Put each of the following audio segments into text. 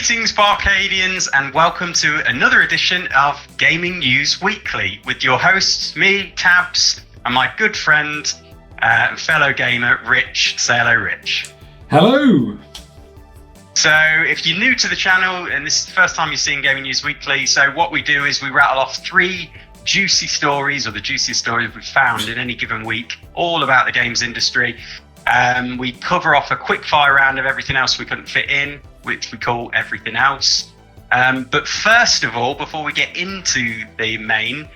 Greetings, BArcadians, and welcome to another edition of Gaming News Weekly with your hosts, me, Tabs, and my good friend and fellow gamer, Rich. Say hello, Rich. Hello! So, if you're new to the channel and this is the first time you're seeing Gaming News Weekly, so what we do is we rattle off 3 juicy stories, or the juiciest stories we've found in any given week, all about the games industry. We cover off a quick fire round of everything else we couldn't fit in, which we call everything else. But first of all, before we get into the main,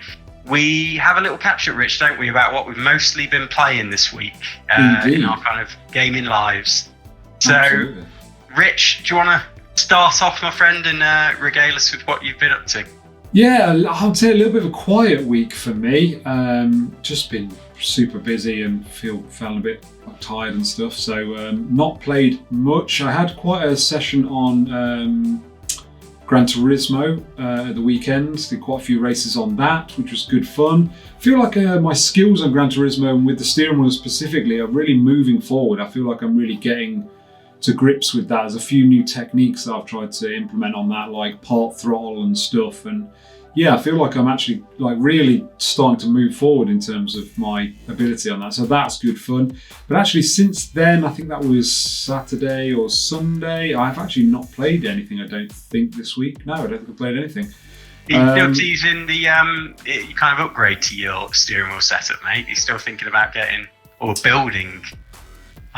we have a little catch up, Rich, don't we, about what we've mostly been playing this week in our kind of gaming lives. So, absolutely. Rich, do you want to start off, my friend, and regale us with what you've been up to? Yeah, I'd say a little bit of a quiet week for me. Just been super busy and felt a bit tired and stuff, so not played much. I had quite a session on Gran Turismo at the weekend. Did quite a few races on that, which was good fun. I feel like my skills on Gran Turismo and with the steering wheel specifically are really moving forward. I feel like I'm really getting to grips with that. There's a few new techniques that I've tried to implement on that, like part throttle and stuff, and yeah, I feel like I'm actually really starting to move forward in terms of my ability on that, so that's good fun. But actually since then, I think that was Saturday or Sunday, I've actually not played anything, I don't think, this week. No, I don't think I've played anything. You're still teasing the kind of upgrade to your steering wheel setup, mate? You're still thinking about getting or building?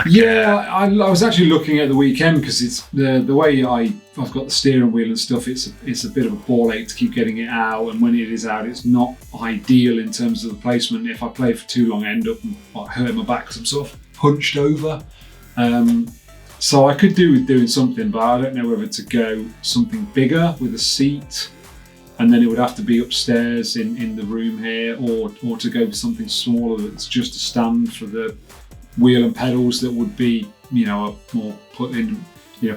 I was actually looking at the weekend, because it's the way I've got the steering wheel and stuff. It's a bit of a ball ache to keep getting it out, and when it is out, it's not ideal in terms of the placement. If I play for too long, I end up hurting my back because I'm sort of hunched over. So I could do with doing something, but I don't know whether to go something bigger with a seat, and then it would have to be upstairs in the room here, or to go with something smaller that's just a stand for the wheel and pedals that would be, more put in,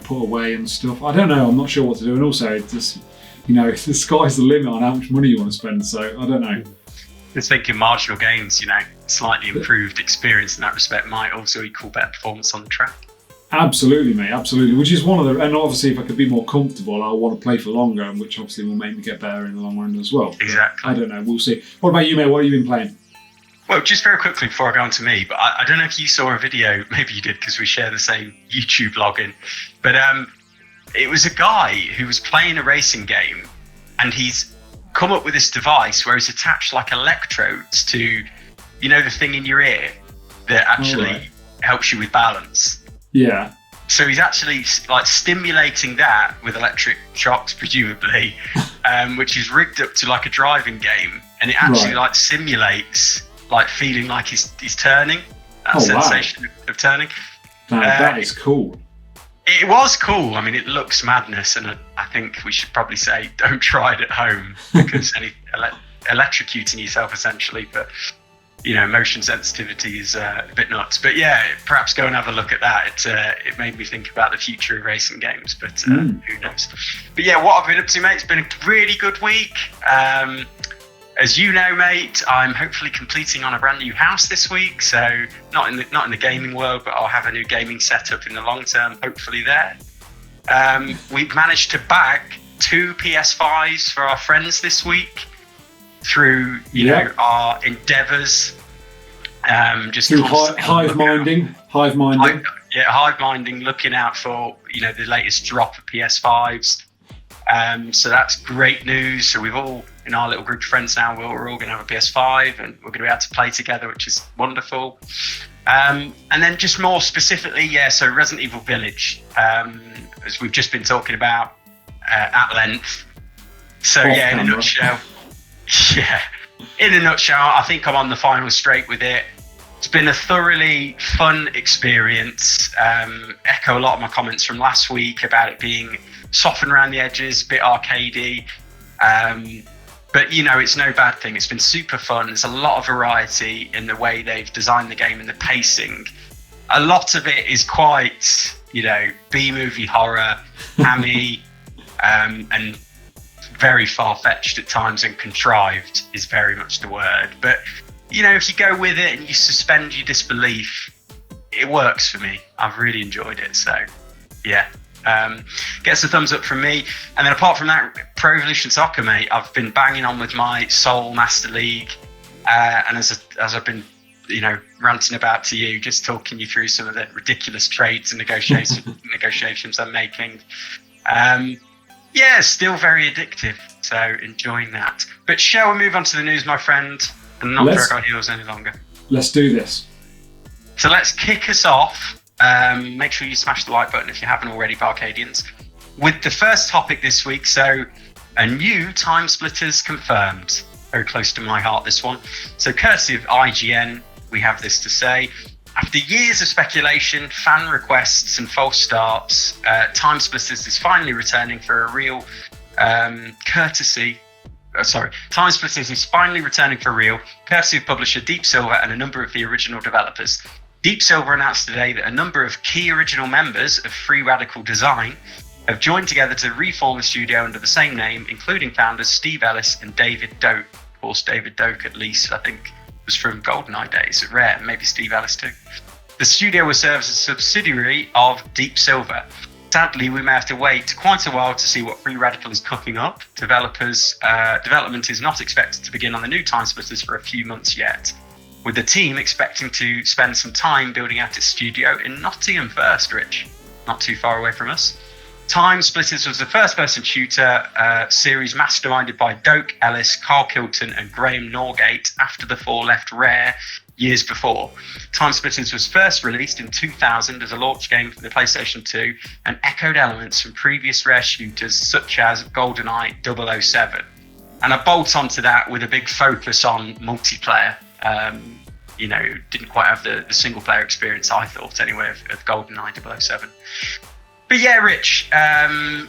put away and stuff. I don't know. I'm not sure what to do. And also, it's just, the sky's the limit on how much money you want to spend. So I don't know. Just thinking marginal gains, slightly improved experience in that respect might also equal better performance on the track. Absolutely, mate. Absolutely. Which is one of the, and obviously if I could be more comfortable, I'll want to play for longer, which obviously will make me get better in the long run as well. Exactly. But I don't know. We'll see. What about you, mate? What have you been playing? Well, just very quickly before I go on to me, but I don't know if you saw a video, maybe you did because we share the same YouTube login, but it was a guy who was playing a racing game, and he's come up with this device where he's attached like electrodes to, the thing in your ear that actually helps you with balance. Yeah. So he's actually stimulating that with electric shocks, presumably, which is rigged up to like a driving game, and it actually simulates feeling like he's turning, that sensation of turning. That is cool. It was cool. I mean, it looks madness, and I think we should probably say don't try it at home, because electrocuting yourself essentially, but motion sensitivity is a bit nuts. But yeah, perhaps go and have a look at that. It made me think about the future of racing games, but who knows. But yeah, what I've been up to, mate, it's been a really good week. As you know, mate, I'm hopefully completing on a brand new house this week. So not in the gaming world, but I'll have a new gaming setup in the long term, hopefully there. We've managed to bag 2 PS5s for our friends this week through, our endeavours. Just through hive minding. Yeah, hive minding, looking out for, the latest drop of PS5s. So that's great news. So we've all, in our little group of friends now, we're all going to have a PS5, and we're going to be able to play together, which is wonderful. And then just more specifically, so Resident Evil Village, as we've just been talking about at length. So in a nutshell, I think I'm on the final straight with it. It's been a thoroughly fun experience. Echo a lot of my comments from last week about it being softened around the edges, a bit arcadey. But it's no bad thing. It's been super fun. There's a lot of variety in the way they've designed the game and the pacing. A lot of it is quite, B-movie horror, hammy, and very far-fetched at times, and contrived is very much the word. But, if you go with it and you suspend your disbelief, it works for me. I've really enjoyed it. So, yeah, Gets a thumbs up from me. And then apart from that, Pro Evolution Soccer, mate, I've been banging on with my Soul Master League. And as I've been, ranting about to you, just talking you through some of the ridiculous trades and negotiations I'm making. Still very addictive. So enjoying that. But shall we move on to the news, my friend, and not drag our heels any longer? Let's do this. So let's kick us off. Make sure you smash the like button if you haven't already, BArcadians. With the first topic this week, so a new Timesplitters confirmed. Very close to my heart, this one. So courtesy of IGN, we have this to say. After years of speculation, fan requests and false starts, Timesplitters is finally returning for a real Timesplitters is finally returning for real, courtesy of publisher Deep Silver and a number of the original developers. Deep Silver announced today that a number of key original members of Free Radical Design have joined together to reform the studio under the same name, including founders Steve Ellis and David Doak. Of course, David Doak, at least, I think, was from GoldenEye days at Rare, maybe Steve Ellis too. The studio will serve as a subsidiary of Deep Silver. Sadly, we may have to wait quite a while to see what Free Radical is cooking up. Development is not expected to begin on the new Timesplitters for a few months yet, with the team expecting to spend some time building out its studio in Nottingham first, Rich, not too far away from us. Timesplitters was a first-person shooter series masterminded by Doak, Ellis, Carl Kilton and Graham Norgate after the four left Rare years before. Timesplitters was first released in 2000 as a launch game for the PlayStation 2 and echoed elements from previous Rare shooters such as GoldenEye 007. And I bolt onto that with a big focus on multiplayer. Didn't quite have the single-player experience, I thought, anyway, of GoldenEye 007. But yeah, Rich,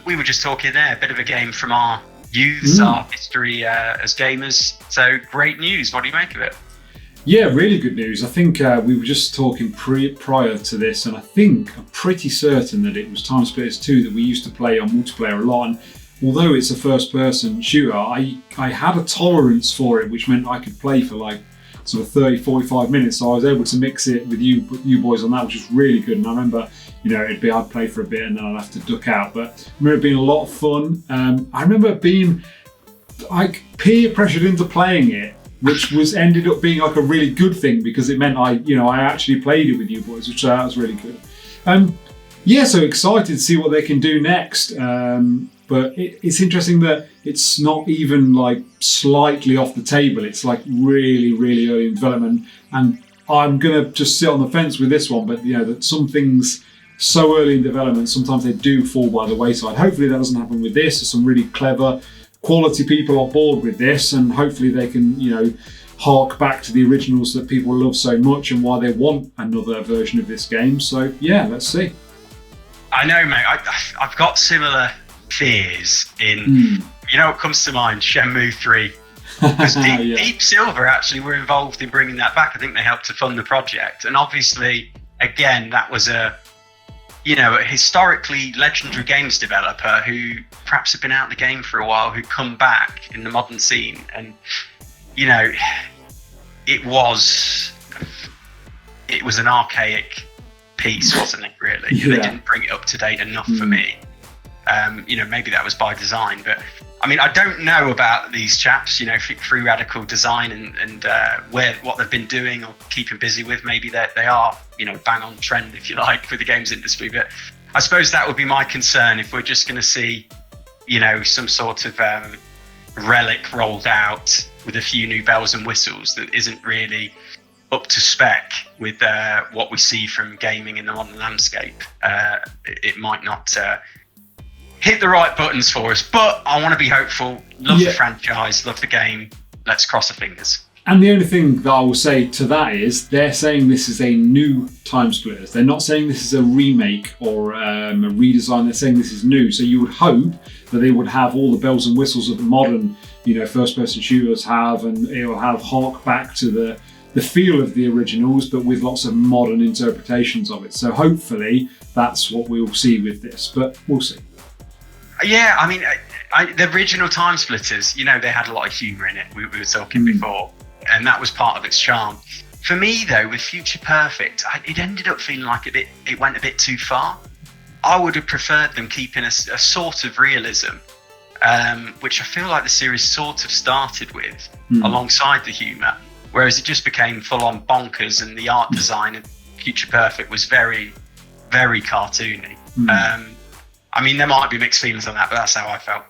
we were just talking there, a bit of a game from our youths, our history as gamers. So great news. What do you make of it? Yeah, really good news. I think we were just talking prior to this, and I'm pretty certain that it was Timesplitters 2 that we used to play on multiplayer a lot. And although it's a first-person shooter, I had a tolerance for it, which meant I could play for like sort of 30, 45 minutes. So I was able to mix it with you boys on that, which was really good. And I remember, I'd play for a bit and then I'd have to duck out. But I remember it being a lot of fun. I remember being like peer pressured into playing it, which ended up being like a really good thing because it meant I actually played it with you boys, which was really good. So excited to see what they can do next. But it's interesting that it's not even like slightly off the table. It's like really, really early in development. And I'm going to just sit on the fence with this one. But, that some things so early in development, sometimes they do fall by the wayside. Hopefully that doesn't happen with this. There's some really clever, quality people on board with this. And hopefully they can, hark back to the originals that people love so much and why they want another version of this game. So, yeah, let's see. I know, mate. I've got similar fears in, what comes to mind? Shenmue 3. Because Deep Silver actually were involved in bringing that back. I think they helped to fund the project. And obviously, again, that was a historically legendary games developer who perhaps had been out of the game for a while, who come back in the modern scene. And, it was an archaic piece, wasn't it, really? Yeah. They didn't bring it up to date enough for me. Maybe that was by design, but I mean, I don't know about these chaps, Free Radical Design and what they've been doing or keeping busy with. Maybe they are, bang on trend, if you like, with the games industry. But I suppose that would be my concern if we're just going to see, some sort of relic rolled out with a few new bells and whistles that isn't really up to spec with what we see from gaming in the modern landscape. It might not hit the right buttons for us, but I want to be hopeful. Love the franchise, love the game. Let's cross our fingers. And the only thing that I will say to that is they're saying this is a new Timesplitters. They're not saying this is a remake or a redesign. They're saying this is new. So you would hope that they would have all the bells and whistles that the modern, first-person shooters have, and it will have hark back to the feel of the originals, but with lots of modern interpretations of it. So hopefully that's what we'll see with this, but we'll see. Yeah, I mean, the original Timesplitters, they had a lot of humour in it. We were talking before, and that was part of its charm. For me, though, with Future Perfect, it ended up feeling like it went a bit too far. I would have preferred them keeping a sort of realism, which I feel like the series sort of started with, alongside the humour, whereas it just became full-on bonkers, and the art design of Future Perfect was very, very cartoony. I mean, there might be mixed feelings on that, but that's how I felt.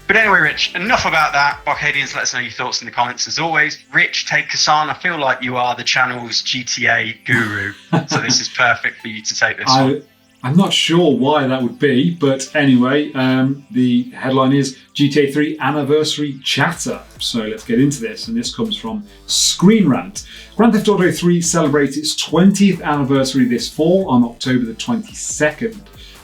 But anyway, Rich, enough about that. BArcadians, let us know your thoughts in the comments as always. Rich, take us on. I feel like you are the channel's GTA guru, so this is perfect for you to take this on. I'm not sure why that would be, but anyway, the headline is GTA 3 Anniversary Chatter. So let's get into this, and this comes from Screen Rant. Grand Theft Auto 3 celebrates its 20th anniversary this fall on October the 22nd.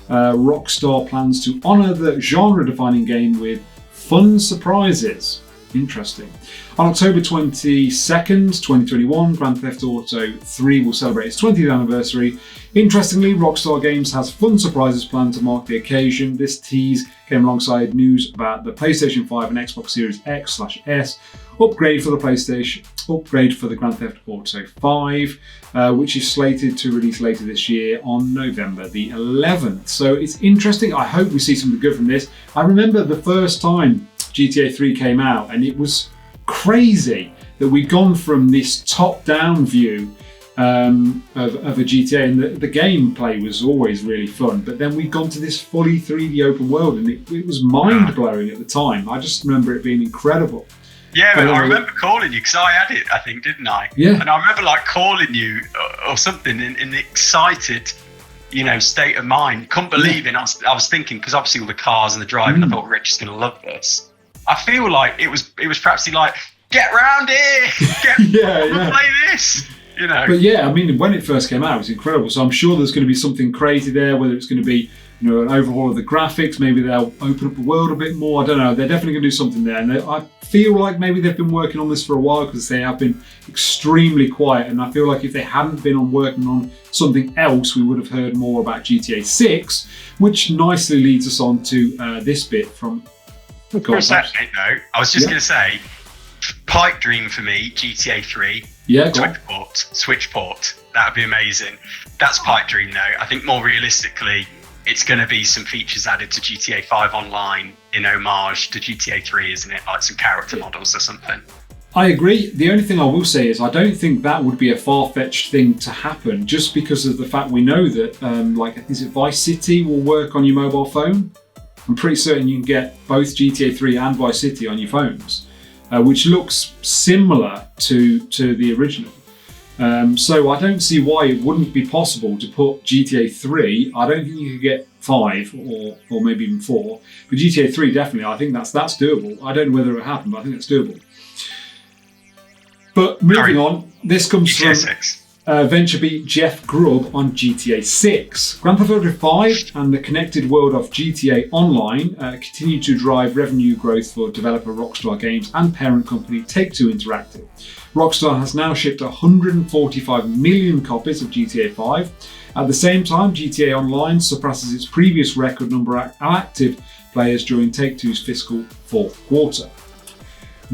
Rockstar plans to honour the genre-defining game with fun surprises. Interesting. On October 22nd, 2021, Grand Theft Auto 3 will celebrate its 20th anniversary. Interestingly, Rockstar Games has fun surprises planned to mark the occasion. This tease came alongside news about the PlayStation 5 and Xbox Series X/S upgrade for the Grand Theft Auto 5, which is slated to release later this year on November the 11th. So it's interesting. I hope we see something good from this. I remember the first time GTA 3 came out, and it was crazy that we'd gone from this top-down view of a GTA, and the gameplay was always really fun, but then we'd gone to this fully 3D open world, and it was mind-blowing at the time. I just remember it being incredible. Yeah, but I remember calling you, because I had it, I think, didn't I? Yeah. And I remember calling you or something in the excited, state of mind. Couldn't believe it. I was thinking, because obviously all the cars and the driving, I thought Rich is going to love this. I feel like it was perhaps get round here, play this. But yeah, I mean, when it first came out, it was incredible. So I'm sure there's going to be something crazy there, whether it's going to be, an overhaul of the graphics. Maybe they'll open up the world a bit more. I don't know. They're definitely going to do something there. And I feel like maybe they've been working on this for a while, because they have been extremely quiet. And I feel like if they hadn't been working on something else, we would have heard more about GTA 6, which nicely leads us on to this bit from... For a second, though, I was just going to say, pipe dream for me, GTA 3. Yeah, Switch port. That would be amazing. That's pipe dream, though. I think more realistically, it's going to be some features added to GTA 5 Online in homage to GTA 3, isn't it? Like some character models or something. I agree. The only thing I will say is I don't think that would be a far-fetched thing to happen, just because of the fact we know that, is it Vice City will work on your mobile phone? I'm pretty certain you can get both GTA 3 and Vice City on your phones, which looks similar to the original. So I don't see why it wouldn't be possible to put GTA 3. I don't think you could get 5 or maybe even 4, but GTA 3 definitely. I think that's doable. I don't know whether it will happen, but I think that's doable. But moving on, this comes GTA from 6. VentureBeat Jeff Grubb on GTA 6. Grand Theft Auto 5 and the connected world of GTA Online continue to drive revenue growth for developer Rockstar Games and parent company Take-Two Interactive. Rockstar has now shipped 145 million copies of GTA 5. At the same time, GTA Online surpasses its previous record number of active players during Take-Two's fiscal fourth quarter.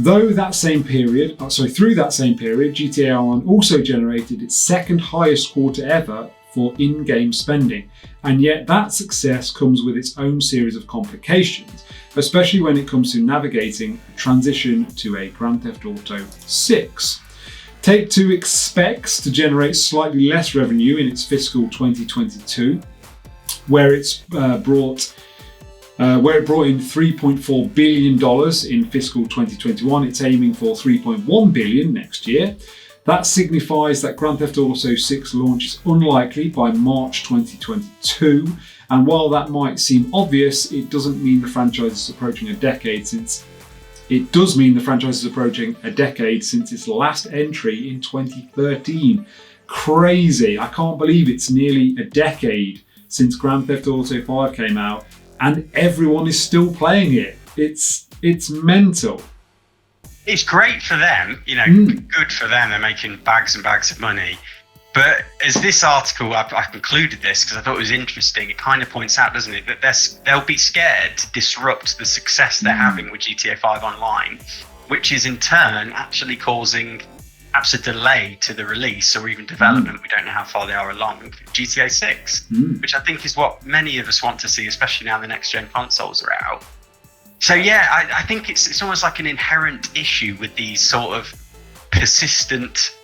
Through that same period, GTA Online also generated its second highest quarter ever for in-game spending, and yet that success comes with its own series of complications, especially when it comes to navigating a transition to a Grand Theft Auto 6. Take-Two expects to generate slightly less revenue in its fiscal 2022, where it brought in $3.4 billion in fiscal 2021. It's aiming for $3.1 billion next year. That signifies that Grand Theft Auto 6 launch is unlikely by March 2022. And while that might seem obvious, it doesn't mean the franchise is approaching a decade since its last entry in 2013. Crazy. I can't believe it's nearly a decade since Grand Theft Auto 5 came out, and everyone is still playing it. It's mental. It's great for them, good for them. They're making bags and bags of money. But as this article, I concluded this because I thought it was interesting. It kind of points out, doesn't it, that they'll be scared to disrupt the success they're having with GTA 5 Online, which is in turn actually causing perhaps a delay to the release or even development. We don't know how far they are along. GTA 6, which I think is what many of us want to see, especially now the next gen consoles are out. So yeah, I think it's almost like an inherent issue with these sort of persistent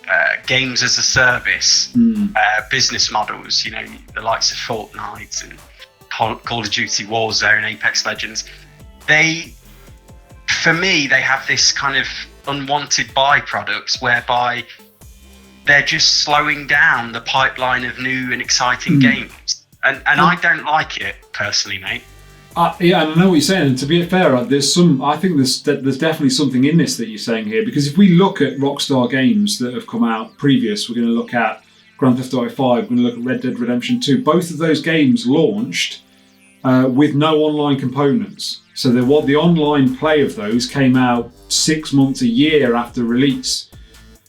games as a service business models. You know, the likes of Fortnite and Call of Duty Warzone, Apex Legends. For me, they have this kind of unwanted byproducts whereby they're just slowing down the pipeline of new and exciting games. And I don't like it personally, mate. Yeah, I know what you're saying. And to be fair, I think there's definitely something in this that you're saying here. Because if we look at Rockstar games that have come out previous, we're going to look at Grand Theft Auto 5, we're going to look at Red Dead Redemption 2. Both of those games launched with no online components. So the online play of those came out 6 months, a year after release.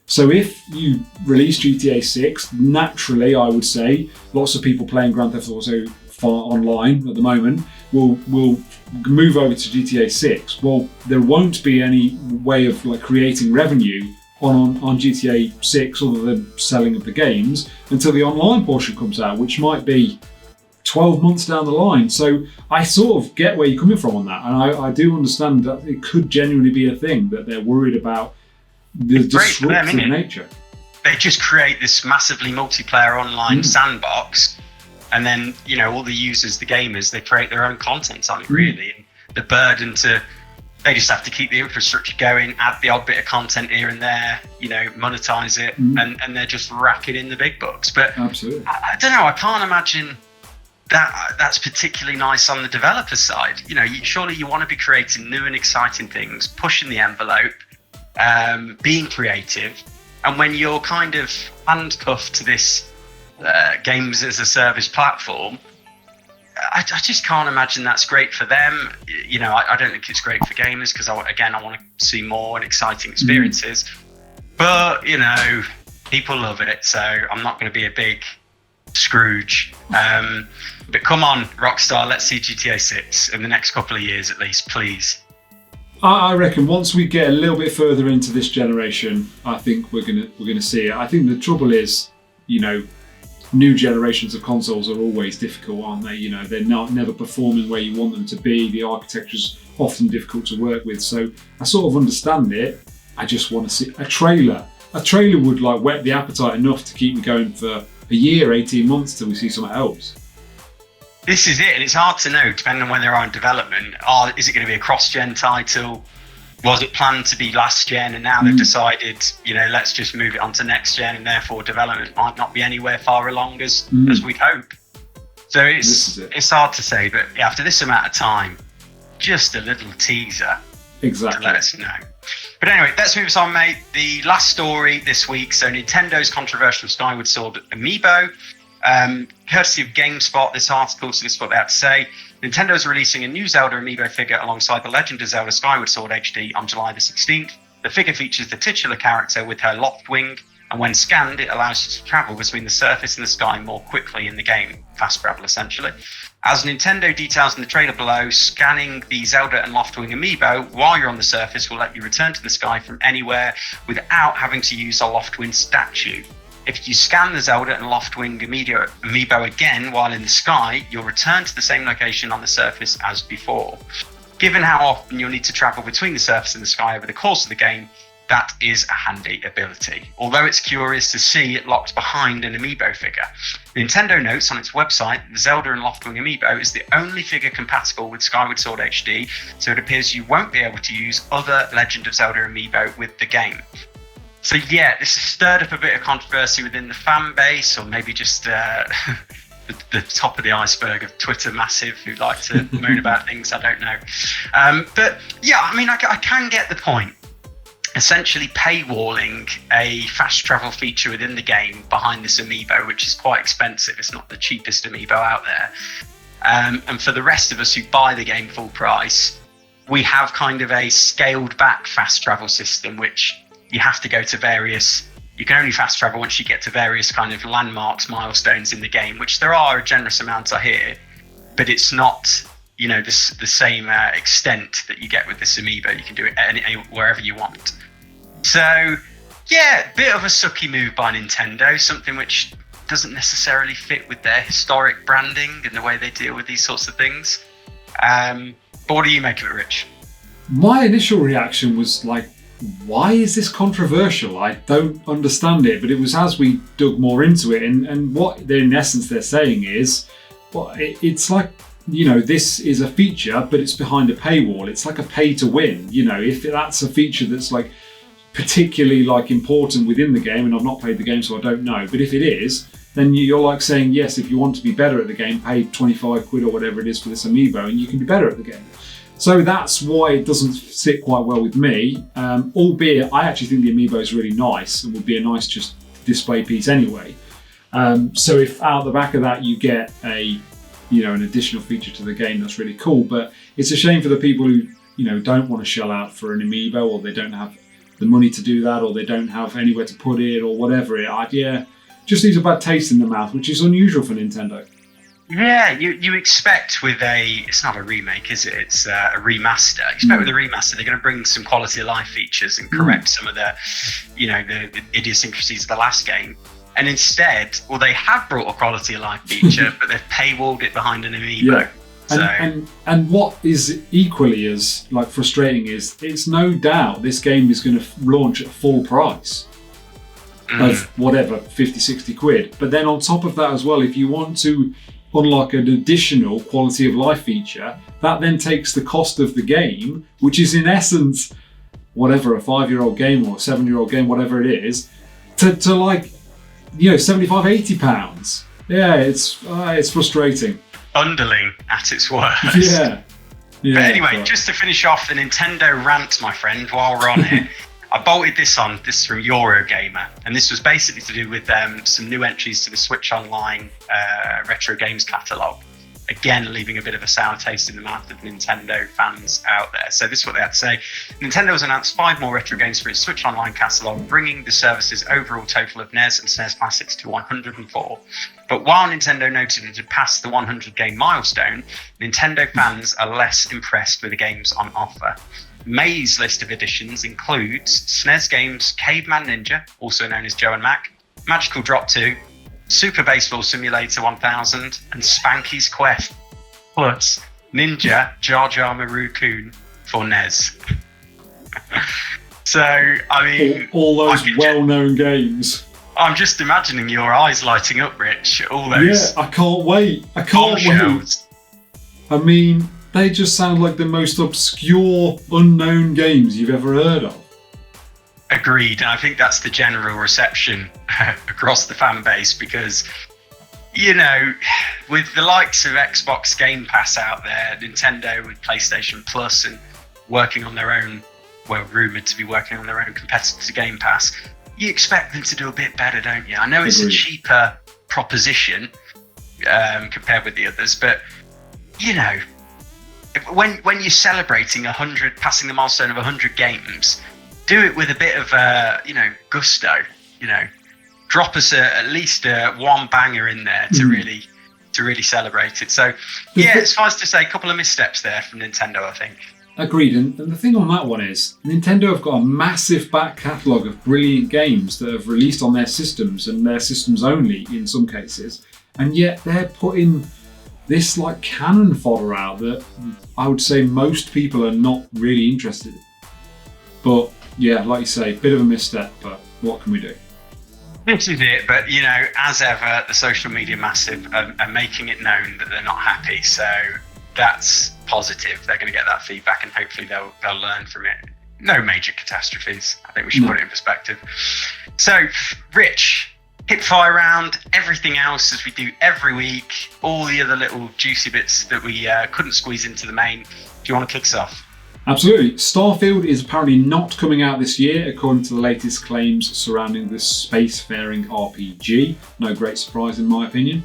So if you release GTA 6, naturally, I would say, lots of people playing Grand Theft Auto online at the moment will move over to GTA 6. Well, there won't be any way of like creating revenue on GTA 6 other than selling of the games until the online portion comes out, which might be 12 months down the line. So I sort of get where you're coming from on that, and I do understand that it could genuinely be a thing that they're worried about the disruptive nature. They just create this massively multiplayer online sandbox, and then, you know, all the users, the gamers, they create their own content on it, really. And the burden they just have to keep the infrastructure going, add the odd bit of content here and there, you know, monetize it, and they're just racking in the big bucks. But absolutely, I don't know, I can't imagine that's particularly nice on the developer side. You know, surely you want to be creating new and exciting things, pushing the envelope, being creative. And when you're kind of handcuffed to this games as a service platform, I just can't imagine that's great for them. You know, I don't think it's great for gamers because, I want to see more and exciting experiences. But, you know, people love it, so I'm not going to be a big Scrooge. But come on, Rockstar, let's see GTA 6 in the next couple of years at least, please. I reckon once we get a little bit further into this generation, I think we're gonna see it. I think the trouble is, you know, new generations of consoles are always difficult, aren't they? You know, they're never performing where you want them to be. The architecture's often difficult to work with. So I sort of understand it. I just want to see a trailer. A trailer would like whet the appetite enough to keep me going for a year, 18 months till we see something else. This is it, and it's hard to know, depending on when they're on development. Is it going to be a cross-gen title? Was it planned to be last gen, and now they've decided, you know, let's just move it on to next gen, and therefore development might not be anywhere far along as we'd hope. So it's hard to say, but yeah, after this amount of time, just a little teaser to let us know. But anyway, let's move us on, mate. The last story this week, so Nintendo's controversial Skyward Sword Amiibo. Courtesy of GameSpot, this article, so this is what they have to say. Nintendo is releasing a new Zelda Amiibo figure alongside The Legend of Zelda Skyward Sword HD on July the 16th. The figure features the titular character with her loft wing, and when scanned, it allows you to travel between the surface and the sky more quickly in the game. Fast travel, essentially. As Nintendo details in the trailer below, scanning the Zelda and Loftwing Amiibo while you're on the surface will let you return to the sky from anywhere without having to use a Loftwing statue. If you scan the Zelda and Loftwing Amiibo again while in the sky, you'll return to the same location on the surface as before. Given how often you'll need to travel between the surface and the sky over the course of the game, that is a handy ability. Although it's curious to see it locked behind an Amiibo figure. Nintendo notes on its website that the Zelda and Loftwing Amiibo is the only figure compatible with Skyward Sword HD, so it appears you won't be able to use other Legend of Zelda Amiibo with the game. So yeah, this has stirred up a bit of controversy within the fan base, or maybe just the top of the iceberg of Twitter massive who like to moan about things, I don't know. But yeah, I mean, I can get the point. Essentially paywalling a fast travel feature within the game behind this Amiibo, which is quite expensive. It's not the cheapest Amiibo out there. And for the rest of us who buy the game full price, we have kind of a scaled back fast travel system, which you have to go to you can only fast travel once you get to various kind of landmarks, milestones in the game, which there are a generous amount, I hear, but it's not, you know, the same extent that you get with this Amiibo. You can do it wherever you want. So Yeah, bit of a sucky move by Nintendo, something which doesn't necessarily fit with their historic branding and the way they deal with these sorts of things. But what do you make of it, Rich? My initial reaction was like, why is this controversial? I don't understand it. But it was as we dug more into it, and what they're, in essence they're saying is, well, it's like, you know, this is a feature, but it's behind a paywall. It's like a pay to win. You know, if that's a feature that's like particularly like important within the game, and I've not played the game so I don't know, but if it is, then you're like saying, yes, if you want to be better at the game, pay 25 quid or whatever it is for this amiibo and you can be better at the game. So that's why it doesn't sit quite well with me, albeit I actually think the amiibo is really nice and would be a nice just display piece anyway. So if out the back of that you get an additional feature to the game, that's really cool. But it's a shame for the people who, you know, don't want to shell out for an amiibo, or they don't have the money to do that, or they don't have anywhere to put it, or whatever. Just leaves a bad taste in the mouth, which is unusual for Nintendo. Yeah, you expect with it's not a remake, is it? It's a remaster. You expect with a remaster they're going to bring some quality of life features and correct some of the idiosyncrasies of the last game. And instead, well, they have brought a quality of life feature, but they've paywalled it behind an amiibo. Yeah. And what is equally as like frustrating is it's no doubt this game is going to launch at full price of whatever, 50, 60 quid. But then on top of that as well, if you want to unlock an additional quality of life feature, that then takes the cost of the game, which is in essence, whatever, a 5-year-old game or a 7-year-old game, whatever it is, to like, you know, 75, 80 pounds. Yeah, it's frustrating. Underling at its worst. Yeah. But anyway, just to finish off the Nintendo rant, my friend, while we're on it, I bolted this on. This is from Eurogamer, and this was basically to do with some new entries to the Switch Online retro games catalogue. Again, leaving a bit of a sour taste in the mouth of Nintendo fans out there. So this is what they had to say. Nintendo has announced 5 more retro games for its Switch Online catalogue, bringing the service's overall total of NES and SNES classics to 104. But while Nintendo noted it had passed the 100 game milestone, Nintendo fans are less impressed with the games on offer. May's list of additions includes SNES games Caveman Ninja, also known as Joe and Mac, Magical Drop 2, Super Baseball Simulator 1000, and Spanky's Quest, plus Ninja Jar Jar Maru-kun for NES. So, I mean... all those well-known games. I'm just imagining your eyes lighting up, Rich. All those... Yeah, I can't wait. Wait. I mean, they just sound like the most obscure, unknown games you've ever heard of. Agreed, and I think that's the general reception across the fan base because, you know, with the likes of Xbox Game Pass out there, Nintendo with PlayStation Plus and working on their own, well, rumoured to be working on their own competitor to Game Pass, you expect them to do a bit better, don't you? I know it's a cheaper proposition compared with the others, but, you know, when you're celebrating 100, passing the milestone of 100 games, do it with a bit of, gusto. You know, drop us at least one banger in there to really celebrate it. So, yeah, it's fine to say a couple of missteps there from Nintendo, I think. Agreed. And the thing on that one is, Nintendo have got a massive back catalogue of brilliant games that have released on their systems and their systems only in some cases, and yet they're putting this like cannon fodder out that I would say most people are not really interested in. But yeah, like you say, bit of a misstep, but what can we do? This is it, but you know, as ever, the social media massive are making it known that they're not happy, so that's positive. They're going to get that feedback and hopefully they'll learn from it. No major catastrophes. I think we should put it in perspective. So, Rich, hipfire round, everything else as we do every week, all the other little juicy bits that we couldn't squeeze into the main. Do you want to kick us off? Absolutely. Starfield is apparently not coming out this year, according to the latest claims surrounding this spacefaring RPG. No great surprise in my opinion.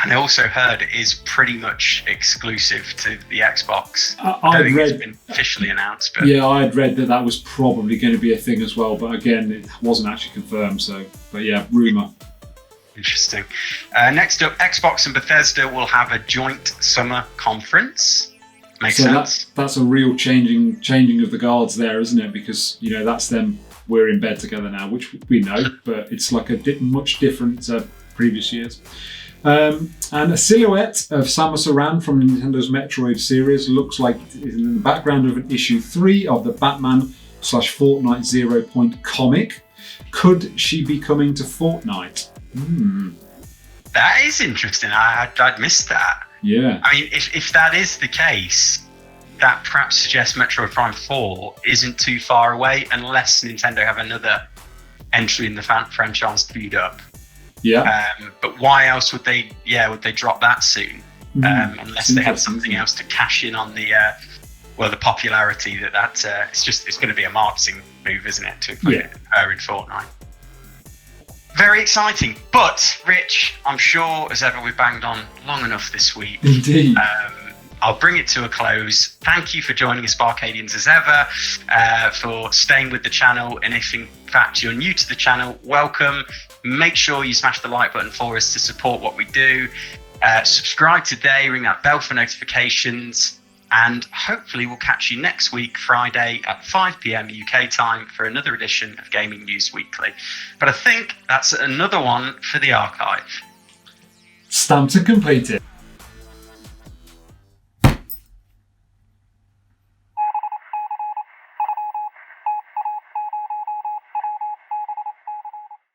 And I also heard it is pretty much exclusive to the Xbox. I don't think it's been officially announced. But yeah, I had read that was probably going to be a thing as well, but again, it wasn't actually confirmed. But yeah, rumour. Interesting. Next up, Xbox and Bethesda will have a joint summer conference. Makes sense. That's a real changing of the guards there, isn't it? Because, you know, that's them we're in bed together now, which we know, but it's like a much different previous years. And a silhouette of Samus Aran from Nintendo's Metroid series looks like it is in the background of an issue 3 of the Batman/Fortnite 0 Point comic. Could she be coming to Fortnite? That is interesting. I'd missed that. Yeah. I mean, if that is the case, that perhaps suggests Metroid Prime 4 isn't too far away, unless Nintendo have another entry in the franchise queued up. Yeah. But why else would they drop that soon? Unless they have something else to cash in on the popularity that it's going to be a marketing move, isn't it, to put her in Fortnite? Very exciting. But Rich, I'm sure as ever we've banged on long enough this week. Indeed. I'll bring it to a close. Thank you for joining us, BArcadians, as ever, for staying with the channel. And if in fact you're new to the channel, welcome. Make sure you smash the like button for us to support what we do. Subscribe today, ring that bell for notifications, and hopefully we'll catch you next week, Friday at 5 p.m. UK time for another edition of Gaming News Weekly. But I think that's another one for the archive. Stamped and completed.